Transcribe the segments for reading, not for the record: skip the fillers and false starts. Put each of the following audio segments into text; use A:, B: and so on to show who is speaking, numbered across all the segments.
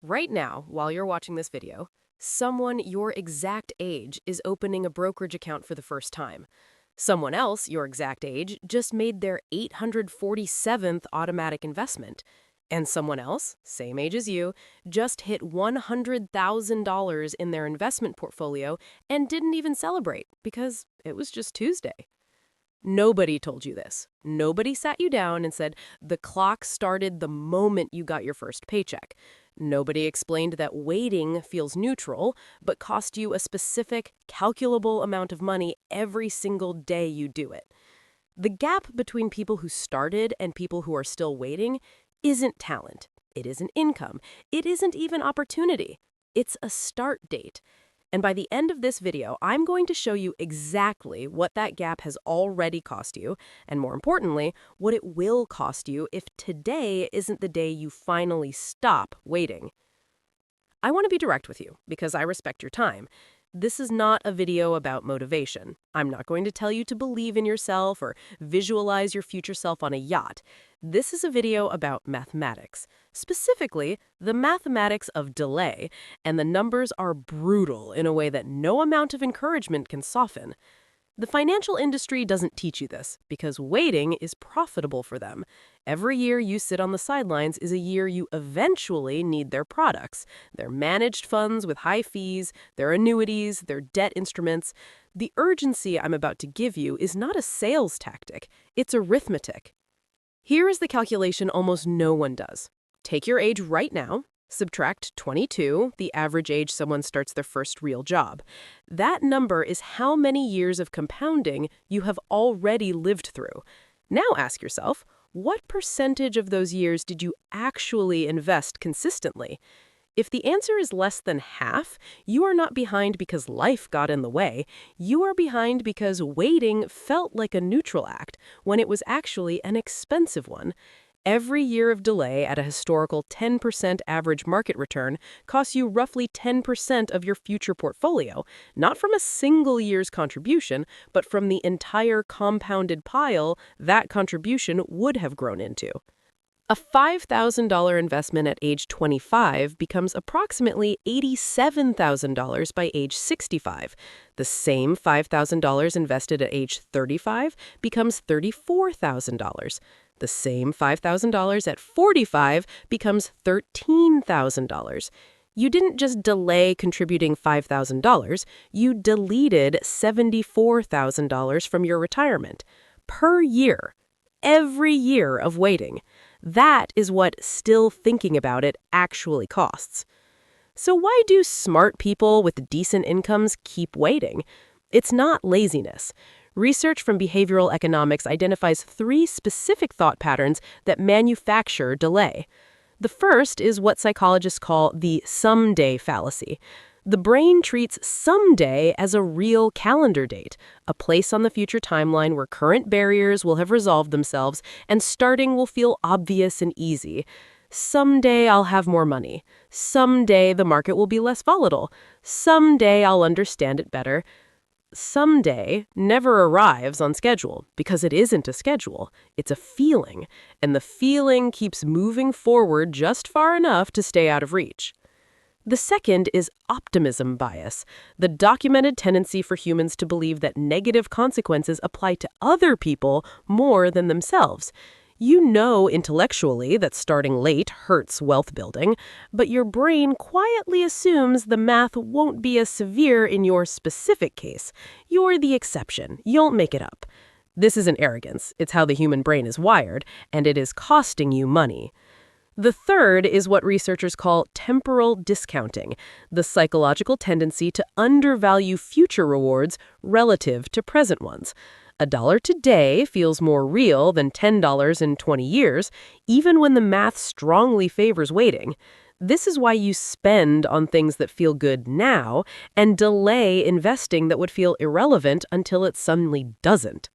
A: Right now, while you're watching this video, someone your exact age is opening a brokerage account for the first time. Someone else, your exact age, just made their 847th automatic investment. And someone else, same age as you, just hit $100,000 in their investment portfolio and didn't even celebrate because it was just Tuesday. Nobody told you this. Nobody sat you down and said, the clock started the moment you got your first paycheck. Nobody explained that waiting feels neutral, but cost you a specific, calculable amount of money every single day you do it. The gap between people who started and people who are still waiting isn't talent. It isn't income. It isn't even opportunity. It's a start date. And by the end of this video, I'm going to show you exactly what that gap has already cost you, and more importantly, what it will cost you if today isn't the day you finally stop waiting. I want to be direct with you because I respect your time. This is not a video about motivation. I'm not going to tell you to believe in yourself or visualize your future self on a yacht. This is a video about mathematics, specifically the mathematics of delay, and the numbers are brutal in a way that no amount of encouragement can soften. The financial industry doesn't teach you this because waiting is profitable for them. Every year you sit on the sidelines is a year you eventually need their products, their managed funds with high fees, their annuities, their debt instruments. The urgency I'm about to give you is not a sales tactic, it's arithmetic. Here is the calculation almost no one does. Take your age right now. Subtract 22, the average age someone starts their first real job. That number is how many years of compounding you have already lived through. Now ask yourself, what percentage of those years did you actually invest consistently? If the answer is less than half, you are not behind because life got in the way. You are behind because waiting felt like a neutral act when it was actually an expensive one. Every year of delay at a historical 10% average market return costs you roughly 10% of your future portfolio, not from a single year's contribution, but from the entire compounded pile that contribution would have grown into. A $5,000 investment at age 25 becomes approximately $87,000 by age 65. The same $5,000 invested at age 35 becomes $34,000. The same $5,000 at 45 becomes $13,000. You didn't just delay contributing $5,000, you deleted $74,000 from your retirement per year, every year of waiting. That is what still thinking about it actually costs. So why do smart people with decent incomes keep waiting? It's not laziness. Research from behavioral economics identifies 3 specific thought patterns that manufacture delay. The first is what psychologists call the someday fallacy. The brain treats someday as a real calendar date, a place on the future timeline where current barriers will have resolved themselves and starting will feel obvious and easy. Someday I'll have more money. Someday the market will be less volatile. Someday I'll understand it better. Someday never arrives on schedule because it isn't a schedule, it's a feeling, and the feeling keeps moving forward just far enough to stay out of reach. The second is optimism bias, the documented tendency for humans to believe that negative consequences apply to other people more than themselves. You know intellectually that starting late hurts wealth building, but your brain quietly assumes the math won't be as severe in your specific case. You're the exception. You'll make it up. This isn't arrogance. It's how the human brain is wired, and it is costing you money. The third is what researchers call temporal discounting, the psychological tendency to undervalue future rewards relative to present ones. $1 today feels more real than $10 in 20 years, even when the math strongly favors waiting. This is why you spend on things that feel good now and delay investing that would feel irrelevant until it suddenly doesn't.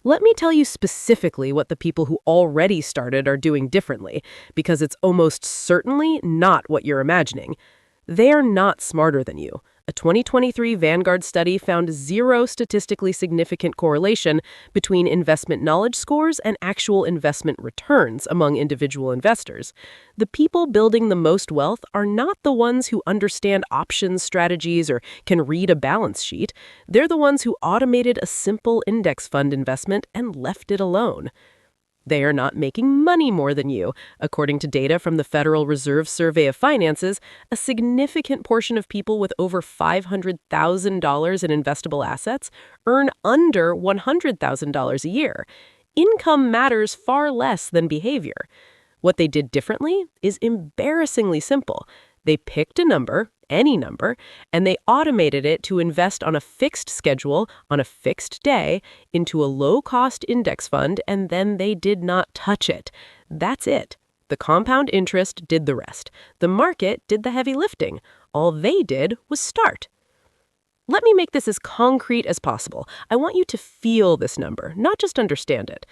A: Let me tell you specifically what the people who already started are doing differently, because it's almost certainly not what you're imagining. They are not smarter than you. A 2023 Vanguard study found zero statistically significant correlation between investment knowledge scores and actual investment returns among individual investors. The people building the most wealth are not the ones who understand options strategies or can read a balance sheet. They're the ones who automated a simple index fund investment and left it alone. They are not making money more than you. According to data from the Federal Reserve Survey of Finances, a significant portion of people with over $500,000 in investable assets earn under $100,000 a year. Income matters far less than behavior. What they did differently is embarrassingly simple. They picked a number, any number, and they automated it to invest on a fixed schedule, on a fixed day, into a low-cost index fund, and then they did not touch it. That's it. The compound interest did the rest. The market did the heavy lifting. All they did was start. Let me make this as concrete as possible. I want you to feel this number, not just understand it.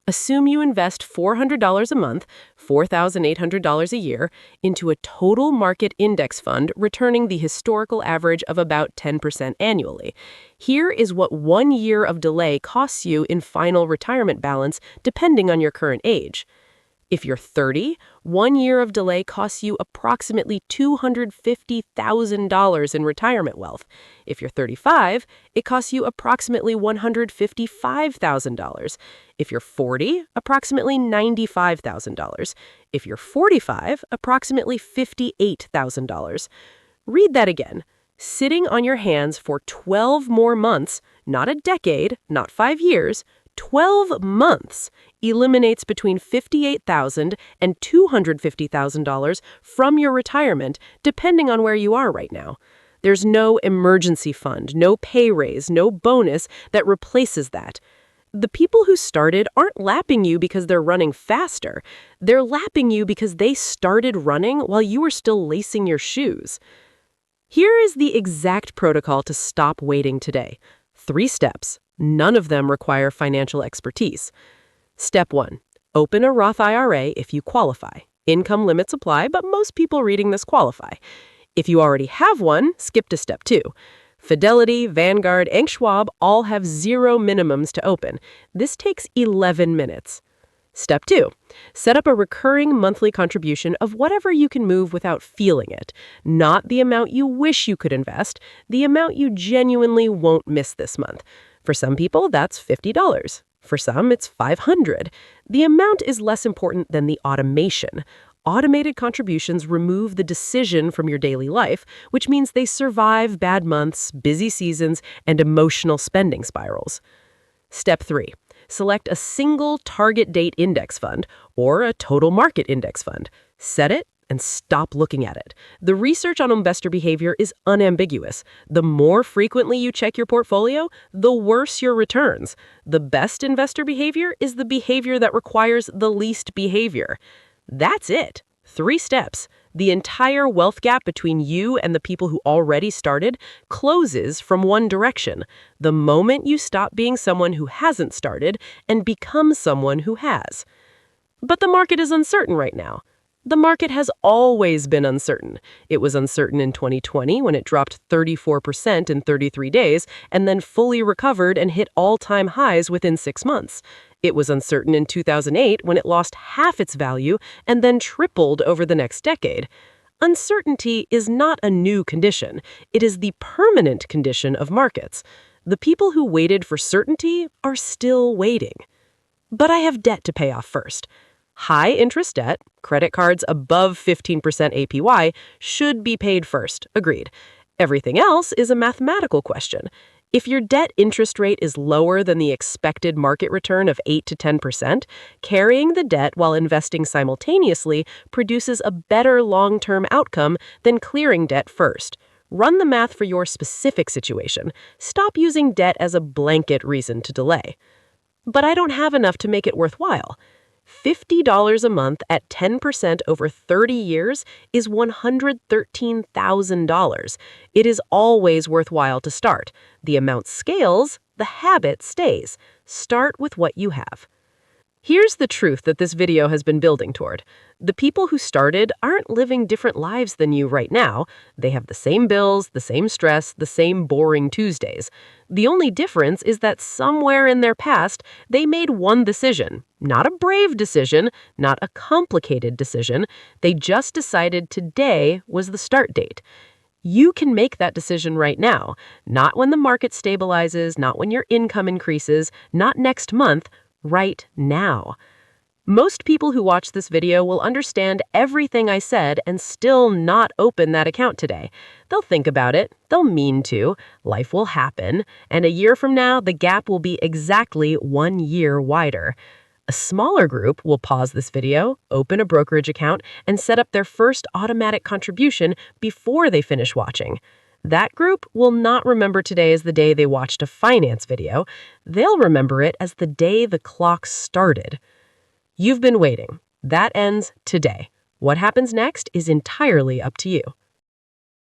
A: Assume you invest $400 a month, $4,800 a year, into a total market index fund returning the historical average of about 10% annually. Here is what 1 year of delay costs you in final retirement balance depending on your current age. If you're 30, 1 year of delay costs you approximately $250,000 in retirement wealth. If you're 35, it costs you approximately $155,000. If you're 40, approximately $95,000. If you're 45, approximately $58,000. Read that again. Sitting on your hands for 12 more months, not a decade, not 5 years, 12 months eliminates between $58,000 and $250,000 from your retirement, depending on where you are right now. There's no emergency fund, no pay raise, no bonus that replaces that. The people who started aren't lapping you because they're running faster. They're lapping you because they started running while you were still lacing your shoes. Here is the exact protocol to stop waiting today. 3 steps. None of them require financial expertise. Step 1. Open a Roth IRA if you qualify. Income limits apply, but most people reading this qualify. If you already have one, skip to Step 2. Fidelity, Vanguard, and Schwab all have 0 minimums to open. This takes 11 minutes. Step 2. Set up a recurring monthly contribution of whatever you can move without feeling it. Not the amount you wish you could invest, the amount you genuinely won't miss this month. For some people, that's $50. For some, it's $500. The amount is less important than the automation. Automated contributions remove the decision from your daily life, which means they survive bad months, busy seasons, and emotional spending spirals. Step 3. Select a single target date index fund or a total market index fund. Set it and stop looking at it. The research on investor behavior is unambiguous. The more frequently you check your portfolio, the worse your returns. The best investor behavior is the behavior that requires the least behavior. That's it. 3 steps. The entire wealth gap between you and the people who already started closes from one direction. The moment you stop being someone who hasn't started and become someone who has. But the market is uncertain right now. The market has always been uncertain. It was uncertain in 2020 when it dropped 34% in 33 days and then fully recovered and hit all-time highs within 6 months. It was uncertain in 2008 when it lost half its value and then tripled over the next decade. Uncertainty is not a new condition. It is the permanent condition of markets. The people who waited for certainty are still waiting. But I have debt to pay off first. High interest debt, credit cards above 15% APY, should be paid first. Agreed. Everything else is a mathematical question. If your debt interest rate is lower than the expected market return of 8 to 10%, carrying the debt while investing simultaneously produces a better long-term outcome than clearing debt first. Run the math for your specific situation. Stop using debt as a blanket reason to delay. But I don't have enough to make it worthwhile. $50 a month at 10% over 30 years is $113,000. It is always worthwhile to start. The amount scales, the habit stays. Start with what you have. Here's the truth that this video has been building toward. The people who started aren't living different lives than you right now. They have the same bills, the same stress, the same boring Tuesdays. The only difference is that somewhere in their past, they made one decision. Not a brave decision, not a complicated decision. They just decided today was the start date. You can make that decision right now, not when the market stabilizes, not when your income increases, not next month, right now. Most people who watch this video will understand everything I said and still not open that account today. They'll think about it, they'll mean to, life will happen, and a year from now, the gap will be exactly 1 year wider. A smaller group will pause this video, open a brokerage account, and set up their first automatic contribution before they finish watching. That group will not remember today as the day they watched a finance video. They'll remember it as the day the clock started. You've been waiting. That ends today. What happens next is entirely up to you.